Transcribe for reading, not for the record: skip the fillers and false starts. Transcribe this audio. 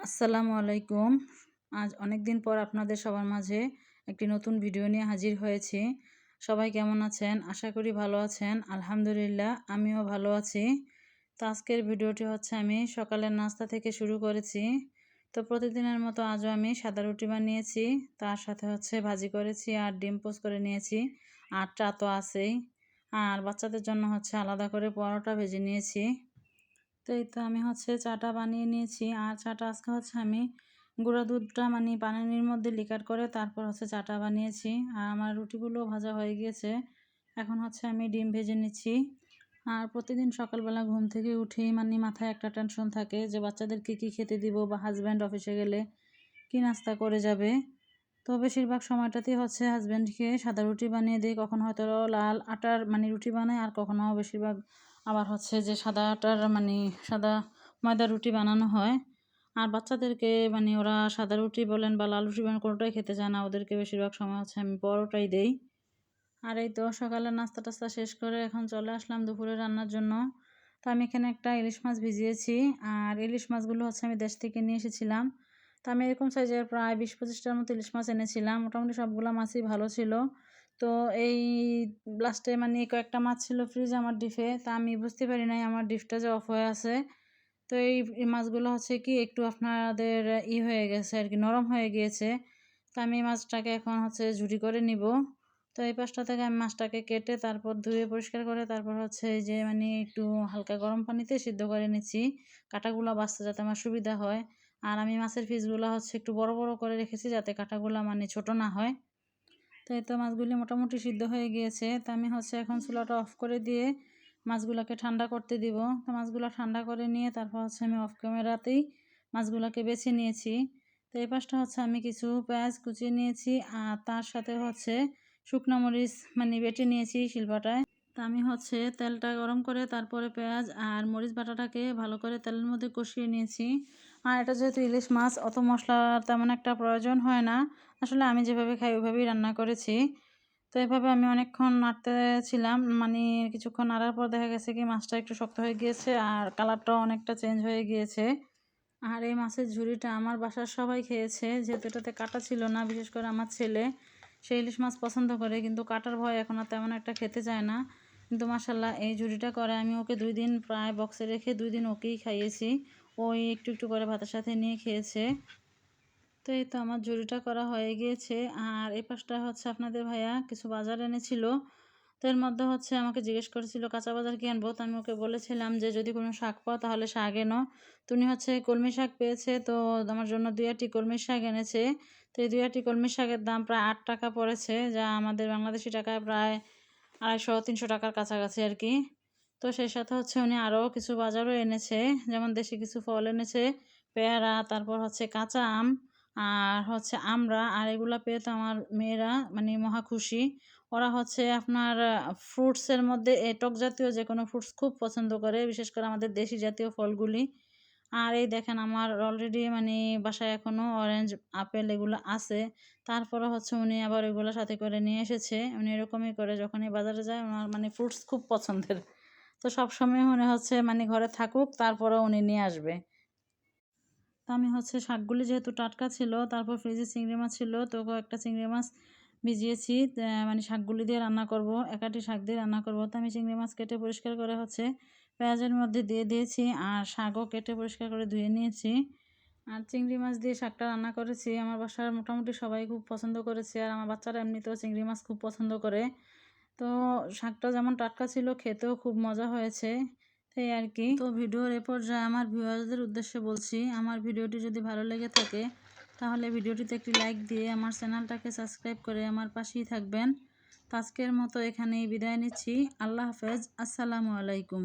আসসালামু আলাইকুম। আজ অনেক দিন পর আপনাদের সবার মাঝে একটি নতুন ভিডিও নিয়ে হাজির হয়েছি। সবাই কেমন আছেন? আশা করি ভালো আছেন। আলহামদুলিল্লাহ আমিও ভালো আছি। তো আজকের ভিডিওটি হচ্ছে আমি সকালের নাস্তা থেকে শুরু করেছি। তো প্রতিদিনের মতো আজও আমি সাদা রুটি বানিয়েছি, তার সাথে হচ্ছে ভাজি করেছি আর ডিম পোচ করে নিয়েছি, আর চা তো আছেই। আর বাচ্চাদের জন্য হচ্ছে আলাদা করে পরোটা ভেজে নিয়েছি। তো এই তো আমি হচ্ছে চাটা বানিয়ে নিয়েছি, আর চাটা আজকে হচ্ছে আমি গুঁড়া দুধটা পানির মধ্যে লিকার করে তারপর হচ্ছে চাটা বানিয়েছি। আর আমার রুটিগুলো ভাজা হয়ে গিয়েছে, এখন হচ্ছে আমি ডিম ভেজে নিচ্ছি। আর প্রতিদিন সকালবেলা ঘুম থেকে উঠেই মাথায় একটা টেনশন থাকে যে বাচ্চাদেরকে কী খেতে দিব, বা হাজব্যান্ড অফিসে গেলে কী নাস্তা করে যাবে। তো বেশিরভাগ সময়টাতেই হচ্ছে হাজব্যান্ডকে সাদা রুটি বানিয়ে দিই, কখনো হয়তো লাল আটার রুটি বানাই, আর কখনো বেশিরভাগ আবার হচ্ছে যে সাদা আটার সাদা ময়দা রুটি বানানো হয়। আর বাচ্চাদেরকে ওরা সাদা রুটি বলেন বা লাল রুটি বলেন কোনোটাই খেতে চায় না, ওদেরকে বেশিরভাগ সময় হচ্ছে আমি পরোটাই দেই। আর এই তো সকালের নাস্তা টাস্তা শেষ করে এখন চলে আসলাম দুপুরে রান্নার জন্য। তো আমি এখানে একটা ইলিশ মাছ ভিজিয়েছি, আর ইলিশ মাছগুলো হচ্ছে আমি দেশ থেকে নিয়ে এসেছিলাম। তো আমি এরকম সাইজের প্রায় 20-25টার মতো ইলিশ মাছ এনেছিলাম, মোটামুটি সবগুলো মাছই ভালো ছিল। তো এই লাস্টে কয়েকটা মাছ ছিল ফ্রিজে আমার ডিপে, তা আমি বুঝতে পারি নাই আমার ডিপটা যে অফ হয়ে আছে। তো এই মাছগুলো হচ্ছে কি একটু আপনাদের হয়ে গেছে আর কি, নরম হয়ে গিয়েছে। তো আমি মাছটাকে এখন হচ্ছে ঝুরি করে নিব। তো এই পাশটা থেকে আমি মাছটাকে কেটে তারপর ধুয়ে পরিষ্কার করে তারপর হচ্ছে এই যে একটু হালকা গরম পানিতে সিদ্ধ করে নিচ্ছি, কাঁটাগুলো বাছতে যাতে আমার সুবিধা হয়। আর আমি মাছের পিসগুলো হচ্ছে একটু বড় বড় করে রেখেছি যাতে কাঁটাগুলো ছোট না হয়। তো এই তো মাছগুলি মোটামুটি সিদ্ধ হয়ে গিয়েছে, তো আমি হচ্ছে এখন চুলাটা অফ করে দিয়ে মাছগুলোকে ঠান্ডা করতে দিব। তো মাছগুলো ঠান্ডা করে নিয়ে তারপর হচ্ছে আমি অফ ক্যামেরাতেই মাছগুলোকে বেছে নিয়েছি। তো এই পাশটা হচ্ছে আমি কিছু পেঁয়াজ কুচিয়ে নিয়েছি, আর তার সাথে হচ্ছে শুকনো মরিচ বেটে নিয়েছি শিলপাটায়। তো আমি হচ্ছে তেলটা গরম করে তারপরে পেঁয়াজ আর মরিচ বাটাটাকে ভালো করে তেলের মধ্যে কষিয়ে নিয়েছি। আর এটা যেহেতু ইলিশ মাছ, অত মশলা তেমন একটা প্রয়োজন হয় না, আসলে আমি যেভাবে খাই ওইভাবেই রান্না করেছি। তো এভাবে আমি অনেকক্ষণ নাড়তেছিলাম, কিছুক্ষণ নাড়ার পর দেখা গেছে কি মাছটা একটু শক্ত হয়ে গিয়েছে আর কালারটাও অনেকটা চেঞ্জ হয়ে গিয়েছে। আর এই মাছের ঝুড়িটা আমার বাসার সবাই খেয়েছে, যেহেতু এটাতে কাঁটা ছিল না, বিশেষ করে আমার ছেলে সে ইলিশ মাছ পছন্দ করে, কিন্তু কাঁটার ভয় এখন আর তেমন একটা খেতে চায় না। কিন্তু মাশাল্লাহ এই ঝুড়িটা করে আমি ওকে 2 দিন প্রায় বক্সে রেখে 2 দিন ওকেই খাইয়েছি, ওই একটু একটু করে ভাতের সাথে নিয়ে খেয়েছে। তো এই তো আমার ঝুড়িটা করা হয়ে গিয়েছে। আর এই পাশটা হচ্ছে আপনাদের ভাইয়া কিছু বাজার এনেছিল। তো এর মধ্যে হচ্ছে আমাকে জিজ্ঞেস করেছিল কাঁচা বাজার কি আনবো, তো আমি ওকে বলেছিলাম যে যদি কোনো শাক পাও তাহলে শাক এনো। তো উনি হচ্ছে কলমি শাক পেয়েছে, তো আমার জন্য 2 আটি কলমি শাক এনেছে। তো এই 2 আটি কলমি শাকের দাম প্রায় 8 টাকা পড়েছে, যা আমাদের বাংলাদেশি টাকায় প্রায় 250-300 টাকার কাছাকাছি আর কি। তো সেই সাথে হচ্ছে উনি আরও কিছু বাজারও এনেছে, যেমন দেশি কিছু ফল এনেছে, পেয়ারা, তারপর হচ্ছে কাঁচা আম, আর হচ্ছে আমরা। আর এগুলা পেয়ে তো আমার মেয়েরা মহা খুশি। ওরা হচ্ছে আপনার ফ্রুটসের মধ্যে টক জাতীয় যে কোনো ফ্রুটস খুব পছন্দ করে, বিশেষ করে আমাদের দেশি জাতীয় ফলগুলি। আর এই দেখেন আমার অলরেডি বাসায় এখনও অরেঞ্জ আপেল এগুলো আছে, তারপরে হচ্ছে উনি আবার ওইগুলো সাথে করে নিয়ে এসেছে। উনি এরকমই করে যখনই বাজারে যায়, ওনার ফ্রুটস খুব পছন্দের। তো সবসময় মনে হচ্ছে ঘরে থাকুক তারপরেও উনি নিয়ে আসবে। তো আমি হচ্ছে শাকগুলি যেহেতু টাটকা ছিল, তারপর ফ্রিজে চিংড়ি মাছ ছিল, তো একটা চিংড়ি মাছ ভিজিয়েছি, শাকগুলি দিয়ে রান্না করব, 1 আটি শাক দিয়ে রান্না করব। তো আমি চিংড়ি মাছ কেটে পরিষ্কার করে হচ্ছে পেঁয়াজের মধ্যে দিয়ে দিয়েছি, আর শাকও কেটে পরিষ্কার করে ধুয়ে নিয়েছি। আর চিংড়ি মাছ দিয়ে শাকটা রান্না করেছি, আমার বাসার মোটামুটি সবাই খুব পছন্দ করেছে, আর আমার বাচ্চারা এমনিতেও চিংড়ি মাছ খুব পছন্দ করে। তো শাকটা যেমন টাটকা ছিল, খেতেও খুব মজা হয়েছে, তাই আর কি। তো ভিডিওর এ পর্যায়ে আমার ভিউয়ারদের উদ্দেশ্যে বলছি, আমার ভিডিওটি যদি ভালো লেগে থাকে তাহলে ভিডিওটিতে একটি লাইক দিয়ে আমার চ্যানেলটাকে সাবস্ক্রাইব করে আমার পাশেই থাকবেন। তো আজকের মতো এখানেই বিদায় নিচ্ছি। আল্লাহ হাফেজ, আসসালামু আলাইকুম।